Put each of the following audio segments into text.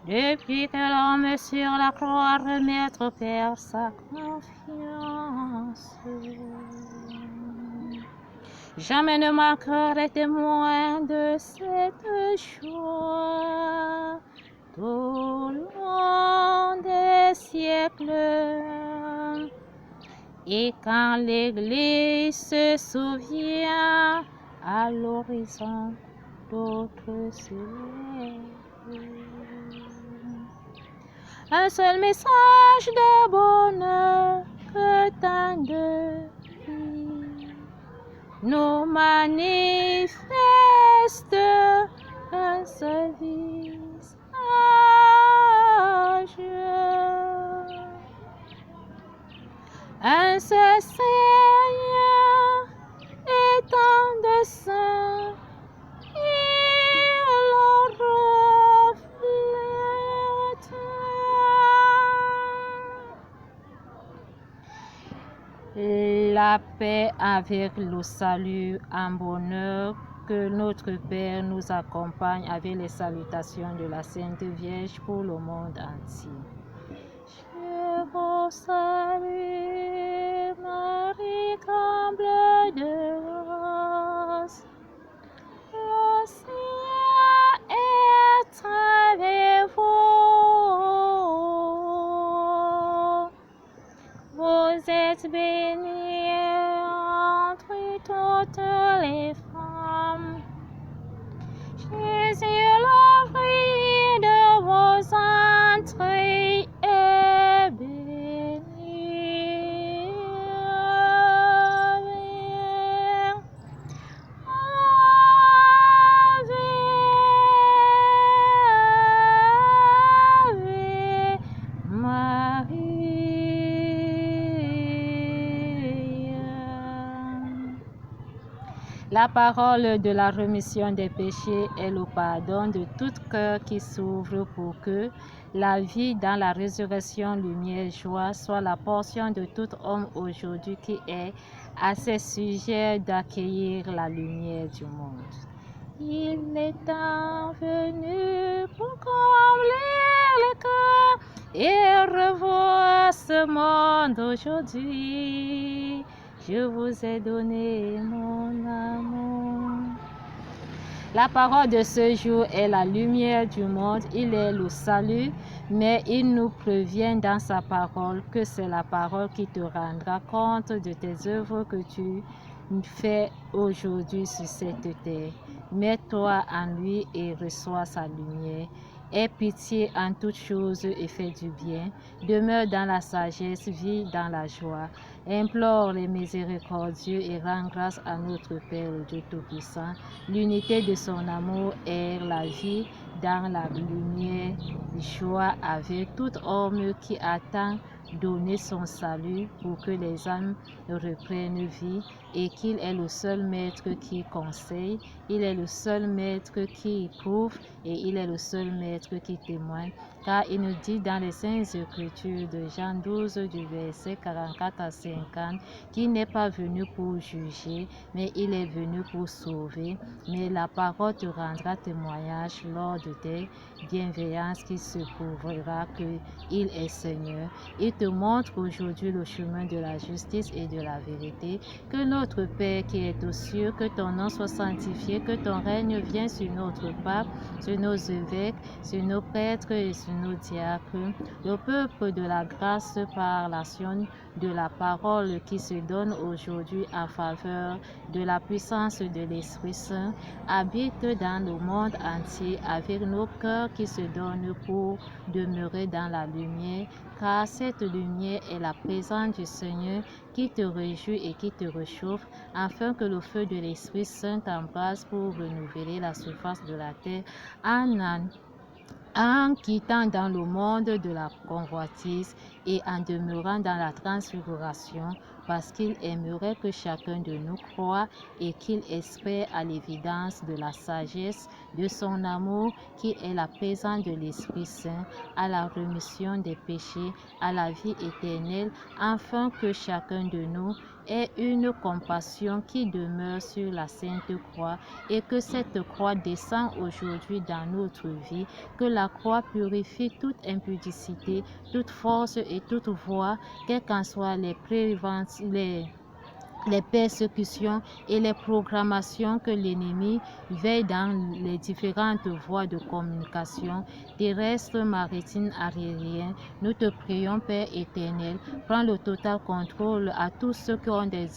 Depuis que l'homme sur la croix remettre au Père sa confiance. Jamais ne manquerait témoin de cette joie tout au long des siècles. Et quand l'Église se souvient à l'horizon d'autres célèbres, un seul message de bonheur que tant de vies nous manifeste un seul visage. Un seul Seigneur et tant de saints, il le reflète. La paix avec le salut en bonheur, que notre Père nous accompagne avec les salutations de la Sainte Vierge pour le monde entier. Je vous salue, Marie, comble de grâce. Le Seigneur est avec vous. Vous êtes bénie entre toutes les femmes. Jésus, le fruit de vos entrailles, est béni. Ave Maria. La parole de la rémission des péchés est le pardon de tout cœur qui s'ouvre pour que la vie dans la résurrection, lumière, joie soit la portion de tout homme aujourd'hui qui est assez sujet d'accueillir la lumière du monde. Il est temps venu pour combler le cœur et revoir ce monde aujourd'hui. Je vous ai donné mon amour. La parole de ce jour est la lumière du monde, il est le salut, mais il nous prévient dans sa parole que c'est la parole qui te rendra compte de tes œuvres que tu fais aujourd'hui sur cette terre. Mets-toi en lui et reçois sa lumière. Aie pitié en toutes choses et fais du bien. Demeure dans la sagesse, vis dans la joie. Implore les miséricordieux et rends grâce à notre Père, le Dieu Tout-Puissant. L'unité de son amour est la vie dans la lumière, joie avec tout homme qui attend donner son salut pour que les âmes reprennent vie et qu'il est le seul maître qui conseille, il est le seul maître qui prouve et il est le seul maître qui témoigne. Car il nous dit dans les Saintes Écritures de Jean 12 du verset 44 à 50 qu'il n'est pas venu pour juger, mais il est venu pour sauver. Mais la parole te rendra témoignage lors de tes bienveillances qui se prouvera qu'il est Seigneur. Il te montre aujourd'hui le chemin de la justice et de la vérité. Que notre Père qui est aux cieux, que ton nom soit sanctifié, que ton règne vienne sur notre pape, sur nos évêques, sur nos prêtres et sur nos diacres, le peuple de la grâce par l'action de la parole qui se donne aujourd'hui en faveur de la puissance de l'Esprit Saint, habite dans le monde entier avec nos cœurs qui se donnent pour demeurer dans la lumière, car cette lumière est la présence du Seigneur qui te réjouit et qui te réchauffe, afin que le feu de l'Esprit Saint t'embrase pour renouveler la surface de la terre en quittant dans le monde de la convoitise et en demeurant dans la transfiguration, parce qu'il aimerait que chacun de nous croie et qu'il espère à l'évidence de la sagesse de son amour qui est la présence de l'Esprit Saint, à la rémission des péchés, à la vie éternelle, afin que chacun de nous ait une compassion qui demeure sur la Sainte Croix et que cette croix descend aujourd'hui dans notre vie, que la croix purifie toute impudicité, toute force et toute voie, quelles qu'en soient les persécutions et les programmations que l'ennemi veille dans les différentes voies de communication, terrestres, maritimes, aériennes. Nous te prions, Père éternel, prends le total contrôle à tous ceux qui ont des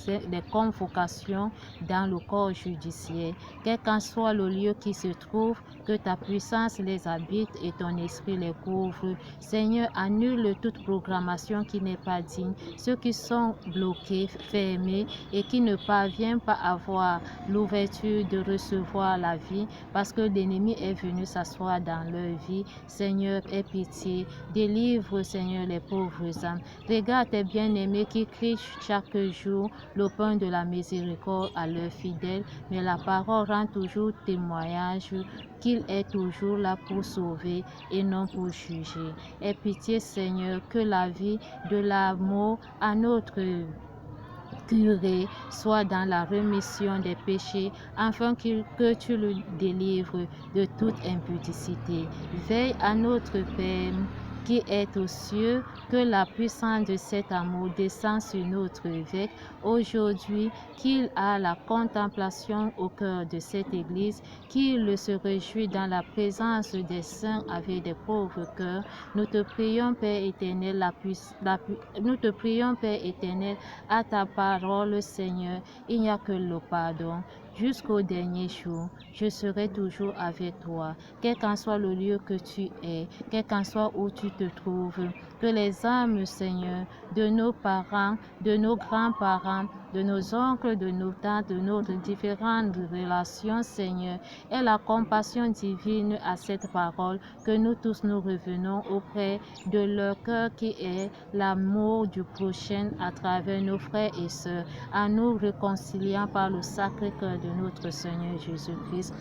convocations dans le corps judiciaire. Quel qu'en soit le lieu qui se trouve, que ta puissance les habite et ton esprit les couvre. Seigneur, annule toute programmation qui n'est pas digne, ceux qui sont bloqués, fermés, et qui ne parviennent pas à avoir l'ouverture de recevoir la vie parce que l'ennemi est venu s'asseoir dans leur vie. Seigneur, aie pitié, délivre, Seigneur, les pauvres âmes. Regarde tes bien-aimés qui crient chaque jour le pain de la miséricorde à leurs fidèles, mais la parole rend toujours témoignage qu'il est toujours là pour sauver et non pour juger. Aie pitié, Seigneur, que la vie de l'amour à notre curé soit dans la rémission des péchés, afin que tu le délivres de toute impudicité. Veille à notre Père qui est aux cieux, que la puissance de cet amour descende sur notre évêque aujourd'hui, qu'il a la contemplation au cœur de cette Église, qu'il se réjouit dans la présence des saints avec des pauvres cœurs. Nous te prions, Père éternel, nous te prions, Père éternel, à ta parole, Seigneur, il n'y a que le pardon. Jusqu'au dernier jour, je serai toujours avec toi, quel qu'en soit le lieu que tu es, quel qu'en soit où tu te trouves. Que les âmes, Seigneur, de nos parents, de nos grands-parents, de nos oncles, de nos tantes, de nos différentes relations, Seigneur, aient la compassion divine à cette parole, que nous tous nous revenons auprès de leur cœur qui est l'amour du prochain à travers nos frères et sœurs, en nous réconciliant par le sacré cœur de notre Seigneur Jésus-Christ.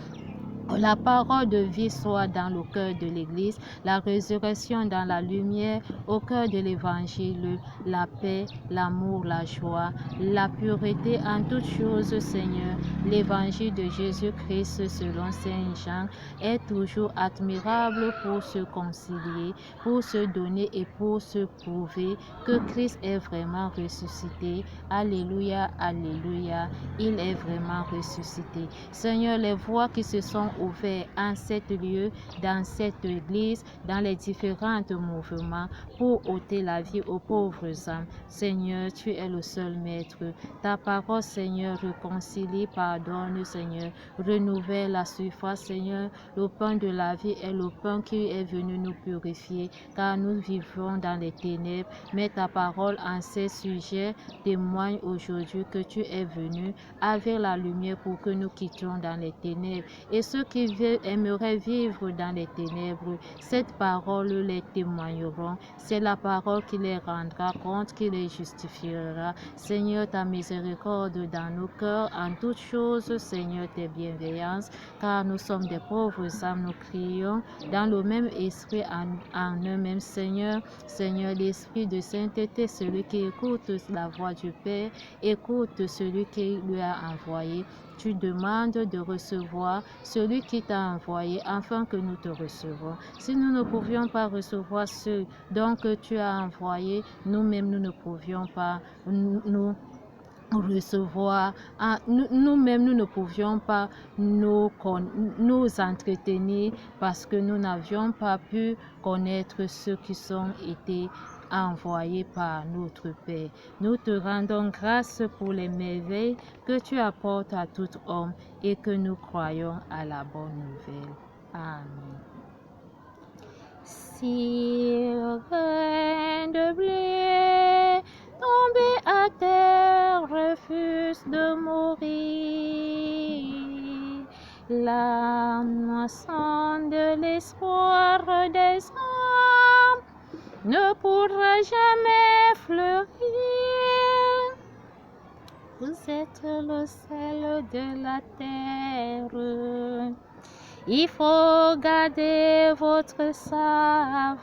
La parole de vie soit dans le cœur de l'Église, la résurrection dans la lumière, au cœur de l'Évangile, la paix, l'amour, la joie, la pureté en toutes choses, Seigneur. L'Évangile de Jésus-Christ selon Saint Jean est toujours admirable pour se concilier, pour se donner et pour se prouver que Christ est vraiment ressuscité. Alléluia, alléluia, il est vraiment ressuscité. Seigneur, les voies qui se sont ouvertes en cet lieu, dans cette église, dans les différents mouvements, pour ôter la vie aux pauvres âmes. Seigneur, tu es le seul maître. Ta parole, Seigneur, réconcilie, pardonne, Seigneur, renouvelle la surface, Seigneur. Le pain de la vie est le pain qui est venu nous purifier, car nous vivons dans les ténèbres. Mais ta parole en ces sujets témoigne aujourd'hui que tu es venu avec la lumière pour que nous quittions dans les ténèbres. Et ceux qui aimeraient vivre dans les ténèbres, cette parole les témoigneront. C'est la parole qui les rendra compte, qui les justifiera. Seigneur, ta miséricorde dans nos cœurs, en toutes choses, Seigneur, tes bienveillances, car nous sommes des pauvres âmes, nous crions dans le même esprit, en un même Seigneur. Seigneur, l'esprit de sainteté, celui qui écoute la voix du Père, écoute celui qui lui a envoyé. Tu demandes de recevoir celui qui t'a envoyé, afin que nous te recevons. Si nous ne pouvions pas recevoir ceux dont tu as envoyé, nous-mêmes nous ne pouvions pas nous recevoir. Nous-mêmes, nous ne pouvions pas nous entretenir parce que nous n'avions pas pu connaître ceux qui sont été envoyés par notre Père. Nous te rendons grâce pour les merveilles que tu apportes à tout homme et que nous croyons à la bonne nouvelle. Amen. Si le grain de blé tombé à terre refuse de mourir, la moisson de l'espoir des hommes ne pourra jamais fleurir. Vous êtes le sel de la terre. Il faut garder votre saveur.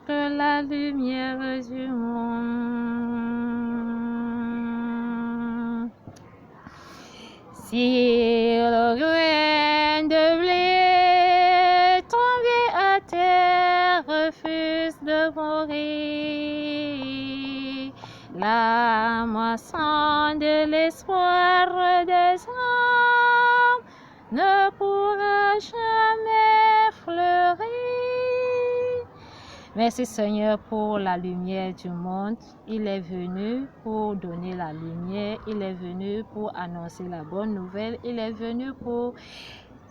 Que la lumière du monde. Si le grain de blé tombé à terre refuse de mourir, la moisson de l'espoir des hommes ne pourra jamais fleurir. Merci Seigneur pour la lumière du monde. Il est venu pour donner la lumière. Il est venu pour annoncer la bonne nouvelle. Il est venu pour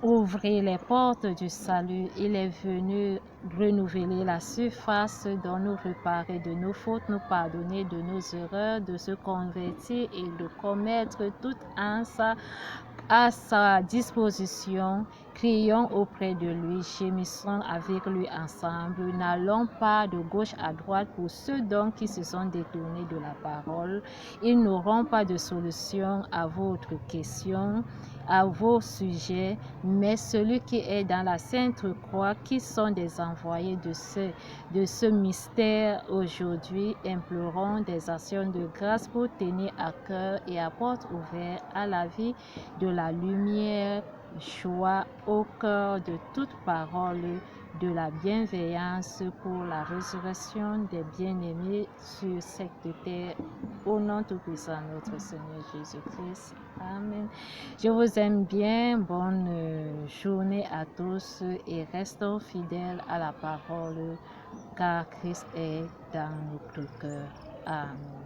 ouvrir les portes du salut. Il est venu renouveler la surface dont nous réparer de nos fautes, nous pardonner de nos erreurs, de se convertir et de commettre toute à sa disposition. Crions auprès de lui, gémissons avec lui ensemble. N'allons pas de gauche à droite pour ceux donc qui se sont détournés de la parole. Ils n'auront pas de solution à votre question, à vos sujets, mais celui qui est dans la Sainte Croix, qui sont des envoyés de ce mystère aujourd'hui, implorons des actions de grâce pour tenir à cœur et à porte ouverte à la vie de la lumière, joie au cœur de toute parole, de la bienveillance pour la résurrection des bien-aimés sur cette terre. Au nom tout-puissant notre Seigneur Jésus-Christ. Amen. Je vous aime bien. Bonne journée à tous et restons fidèles à la parole car Christ est dans notre cœur. Amen.